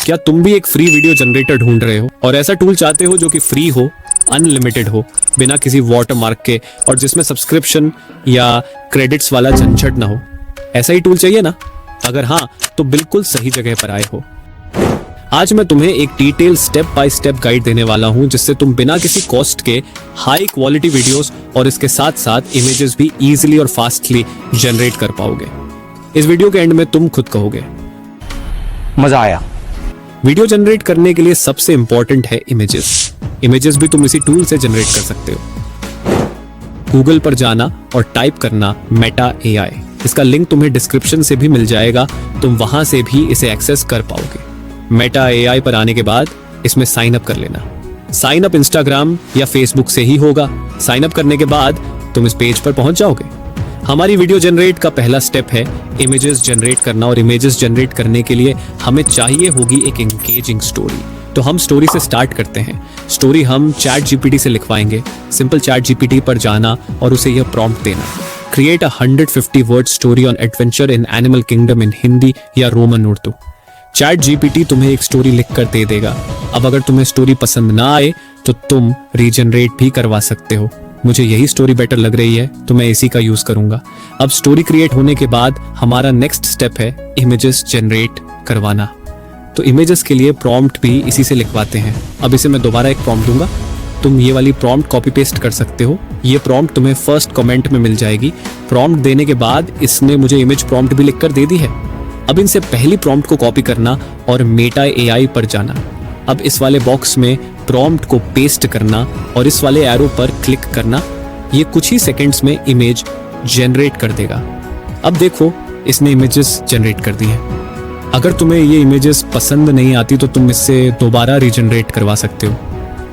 क्या तुम भी एक फ्री वीडियो जनरेटर ढूंढ रहे हो और ऐसा टूल चाहते हो जो कि फ्री हो, अनलिमिटेड हो, बिना किसी वाटरमार्क के और जिसमें सब्सक्रिप्शन या क्रेडिट्स वाला झंझट ना हो? ऐसा ही टूल चाहिए ना? अगर हाँ, तो बिल्कुल सही जगह पर आए हो। आज मैं तुम्हें एक detail step by step guide देने वाला हूं जिससे तुम बिना किसी कॉस्ट के हाई क्वालिटी वीडियोस और इसके साथ साथ इमेजेस भी इजीली और फास्टली जनरेट कर पाओगे। इस वीडियो के एंड में तुम खुद कहोगे मजा आया। वीडियो जनरेट करने के लिए सबसे इंपॉर्टेंट है इमेजेस भी तुम इसी टूल से जनरेट कर सकते हो। गूगल पर जाना और टाइप करना मेटा एआई। इसका लिंक तुम्हें डिस्क्रिप्शन से भी मिल जाएगा, तुम वहां से भी इसे एक्सेस कर पाओगे। मेटा एआई पर आने के बाद इसमें साइन अप कर लेना। साइन अप इंस्टाग्राम या फेसबुक से ही होगा। साइन अप करने के बाद तुम इस पेज पर पहुंच जाओगे। हमारी वीडियो जनरेट का पहला स्टेप है इमेजेस जनरेट करना, और इमेजेस जनरेट करने के लिए हमें चाहिए होगी एक एंगेजिंग स्टोरी। तो हम स्टोरी से स्टार्ट करते हैं। स्टोरी हम चैट जीपीटी से लिखवाएंगे। सिंपल चैट जीपीटी पर जाना और उसे यह प्रॉम्प्ट देना, create a 150 word story on adventure in animal kingdom in Hindi या रोमन उर्दू। चैट जीपीटी तुम्हें एक स्टोरी लिख कर दे देगा। अब अगर तुम्हें स्टोरी पसंद ना आए तो तुम रीजनरेट भी करवा सकते हो। मुझे यही स्टोरी बेटर लग रही है तो मैं इसी का यूज करूंगा। अब स्टोरी क्रिएट होने के बाद हमारा नेक्स्ट स्टेप है इमेजेस जनरेट करवाना। तो इमेजेस के लिए प्रॉम्प्ट भी इसी से लिखवाते हैं। अब इसे मैं दोबारा एक प्रॉम्प्ट दूंगा, तुम ये वाली प्रॉम्प्ट कॉपी पेस्ट कर सकते हो। ये प्रॉम्प्ट तुम्हें फर्स्ट कमेंट में मिल जाएगी। प्रॉम्प्ट देने के बाद इसने मुझे इमेज प्रॉम्प्ट भी लिख कर दे दी है। अब इनसे पहली प्रॉम्प्ट को कॉपी करना और मेटा एआई पर जाना। अब इस वाले बॉक्स में प्रॉम्प्ट को पेस्ट करना और इस वाले एरो पर क्लिक करना। ये कुछ ही सेकंड्स में इमेज जनरेट कर देगा। अब देखो, इसने इमेजेस जनरेट कर दी हैं। अगर तुम्हें ये इमेजेस पसंद नहीं आती तो तुम इससे दोबारा रीजनरेट करवा सकते हो।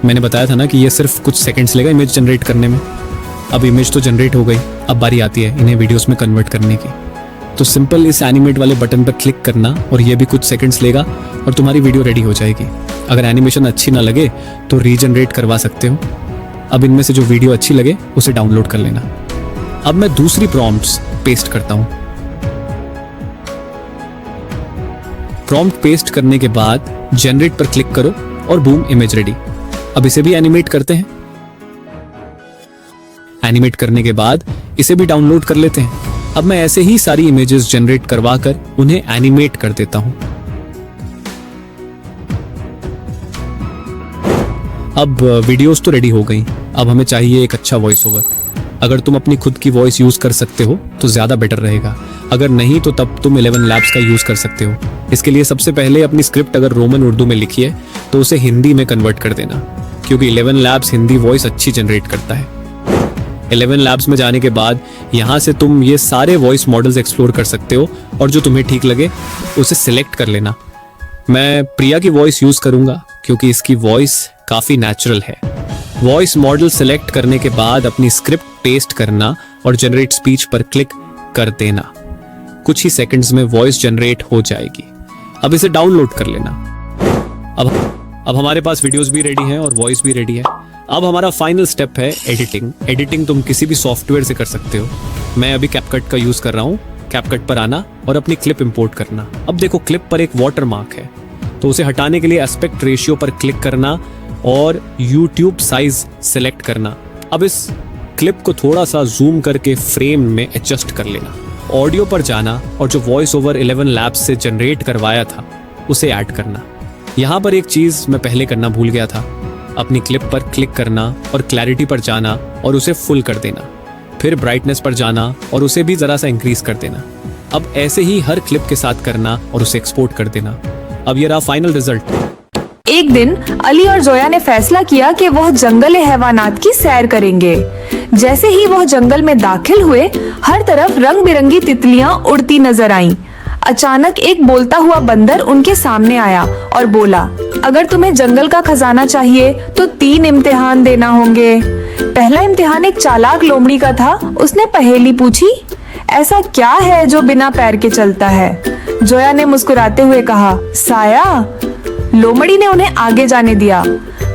मैंने बताया था ना कि ये सिर्फ कुछ सेकंड्स लेगा इमेज जनरेट करने में। अब इमेज तो जनरेट हो गई, अब बारी आती है इन्हें वीडियोस में कन्वर्ट करने की। तो सिंपल इस एनिमेट वाले बटन पर क्लिक करना और ये भी कुछ सेकंड्स लेगा और तुम्हारी वीडियो रेडी हो जाएगी। अगर एनिमेशन अच्छी ना लगे तो रीजनरेट करवा सकते हो। अब इनमें से जो वीडियो अच्छी लगे उसे डाउनलोड कर लेना। अब मैं दूसरी प्रॉम्प्ट्स पेस्ट करता हूं। प्रॉम्प्ट पेस्ट करने के बाद जनरेट पर क्लिक करो और बूम, इमेज रेडी। अब इसे भी एनिमेट करते हैं। एनिमेट करने के बाद इसे भी डाउनलोड कर लेते हैं। अब मैं ऐसे ही सारी इमेजेस जनरेट करवा कर उन्हें एनिमेट कर देता हूं। अब वीडियोस तो रेडी हो गई। अब हमें चाहिए एक अच्छा वॉइस ओवर। अगर तुम अपनी खुद की वॉइस यूज कर सकते हो तो ज्यादा बेटर रहेगा। अगर नहीं तो तब तुम 11 लैब्स का यूज कर सकते हो। इसके लिए सबसे पहले अपनी स्क्रिप्ट अगर रोमन उर्दू में लिखी है तो उसे हिंदी में कन्वर्ट कर देना, क्योंकि 11 लैब्स हिंदी वॉइस अच्छी जनरेट करता है। 11 लैब्स में जाने के बाद यहाँ से तुम ये सारे वॉइस मॉडल्स एक्सप्लोर कर सकते हो और जो तुम्हें ठीक लगे उसे सिलेक्ट कर लेना। मैं प्रिया की वॉइस यूज करूंगा क्योंकि इसकी वॉइस काफी नेचुरल है। वॉइस मॉडल सिलेक्ट करने के बाद अपनी स्क्रिप्ट पेस्ट करना और जनरेट स्पीच पर क्लिक कर देना। कुछ ही सेकंड्स में वॉइस जनरेट हो जाएगी। अब इसे डाउनलोड कर लेना। अब हमारे पास वीडियोस भी रेडी हैं और वॉइस भी रेडी है। अब हमारा फाइनल स्टेप है एडिटिंग। एडिटिंग तुम किसी भी सॉफ्टवेयर से कर सकते हो। मैं अभी कैपकट का यूज कर रहा हूँ। कैपकट पर आना और अपनी क्लिप इंपोर्ट करना। अब देखो, क्लिप पर एक वाटर मार्क है तो उसे हटाने के लिए एस्पेक्ट रेशियो पर क्लिक करना और YouTube साइज सेलेक्ट करना। अब इस क्लिप को थोड़ा सा जूम करके फ्रेम में एडजस्ट कर लेना। ऑडियो पर जाना और जो वॉइस ओवर 11 लैब्स से जनरेट करवाया था उसे ऐड करना। यहाँ पर एक चीज मैं पहले करना भूल गया था। अपनी क्लिप पर क्लिक करना और क्लैरिटी पर जाना और उसे फुल कर देना। फिर ब्राइटनेस पर जाना और उसे भी जरा सा इंक्रीज कर देना। अब ऐसे ही हर क्लिप के साथ करना और उसे एक्सपोर्ट कर देना। अब ये रहा फाइनल रिजल्ट। एक दिन अली और जोया ने फैसला किया कि वह जंगल हैवानात की सैर करेंगे। जैसे ही वह जंगल में दाखिल हुए, हर तरफ रंग बिरंगी तितलियां उड़ती नजर आईं। अचानक एक बोलता हुआ बंदर उनके सामने आया और बोला, अगर तुम्हें जंगल का खजाना चाहिए तो 3 इम्तिहान देना होंगे। पहला इम्तिहान एक चालाक लोमड़ी का था। उसने पहेली पूछी, ऐसा क्या है जो बिना पैर के चलता है? जोया ने मुस्कुराते हुए कहा, साया। लोमड़ी ने उन्हें आगे जाने दिया।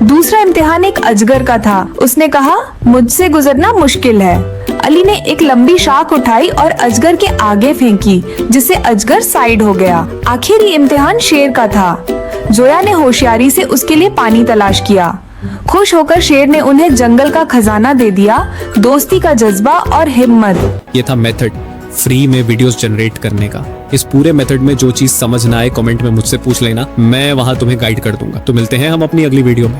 दूसरा इम्तिहान एक अजगर का था। उसने कहा, मुझसे गुजरना मुश्किल है। अली ने एक लंबी शाख उठाई और अजगर के आगे फेंकी, जिससे अजगर साइड हो गया। आखिरी इम्तिहान शेर का था। जोया ने होशियारी से उसके लिए पानी तलाश किया। खुश होकर शेर ने उन्हें जंगल का खजाना दे दिया, दोस्ती का जज्बा और हिम्मत। ये था मेथड फ्री में वीडियोस जनरेट करने का। इस पूरे मेथड में जो चीज समझ ना आए कमेंट में मुझसे पूछ लेना, मैं वहां तुम्हें गाइड कर दूंगा। तो मिलते हैं हम अपनी अगली वीडियो में।